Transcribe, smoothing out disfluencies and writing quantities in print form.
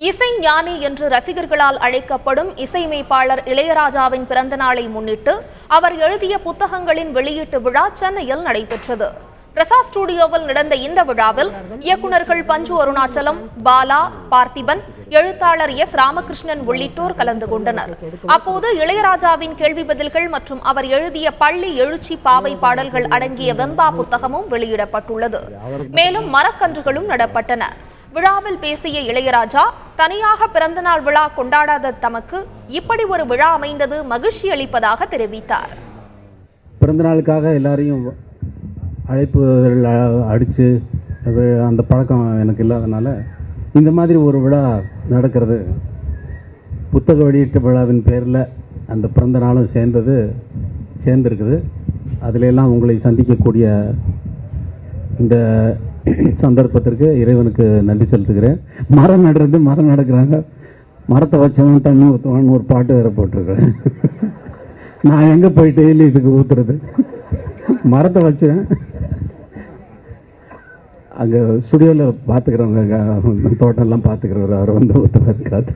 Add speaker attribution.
Speaker 1: இசை ஞானி என்று ரசிகர்களால் அழைக்கப்படும் இசையமைப்பாளர் இளையராஜாவின் பிறந்த நாளை முன்னிட்டு அவர் எழுதிய புத்தகங்களின் வெளியீட்டு விழா சென்னையில் நடைபெற்றது. பிரசாத் ஸ்டுடியோவில் நடந்த இந்த விழாவில் இயக்குநர்கள் பஞ்சு அருணாச்சலம், பாலா, பார்த்திபன், எழுத்தாளர் எஸ். ராமகிருஷ்ணன் உள்ளிட்டோர் கலந்து கொண்டனர். அப்போது இளையராஜாவின் கேள்வி பதில்கள் மற்றும் அவர் எழுதிய பள்ளி எழுச்சி பாவை பாடல்கள் அடங்கிய வெண்பா புத்தகமும் வெளியிடப்பட்டுள்ளது. மேலும் மரக்கன்றுகளும் நடப்பட்டன. விழாவில் பேசிய இளையராஜா, தனியாக பிறந்தநாள் விழா கொண்டாடாத தமக்கு இப்படி ஒரு விழா அமைந்தது மகிழ்ச்சி அளிப்பதாக தெரிவித்தார்.
Speaker 2: பிறந்தநாளுக்காக எல்லாரையும் அழைப்புகள் அடித்து அந்த பழக்கம் எனக்கு இல்லாதனால இந்த மாதிரி ஒரு விழா நடக்கிறது, புத்தக வெளியீட்டு விழாவின் பேரில் அந்த பிறந்த நாளும் சேர்ந்துருக்குது. அதிலெல்லாம் உங்களை சந்திக்கக்கூடிய இந்த சந்தர்ப்பத்திற்கு இறைவனுக்கு நன்றி செலுத்துகிறேன். மரம் நடக்கிறாங்க, மரத்தை வச்சவன் தண்ணி ஊற்றுவான்னு ஒரு பாட்டு வேறு போட்டிருக்கிறேன். நான் எங்கே போய் டெய்லி இதுக்கு ஊற்றுறது? மரத்தை வச்சேன். அங்கே ஸ்டுடியோவில் பார்த்துக்கிறவங்க தோட்டம்லாம் பார்த்துக்கிறவர் அவர் வந்து ஊற்றுவார் காத்து.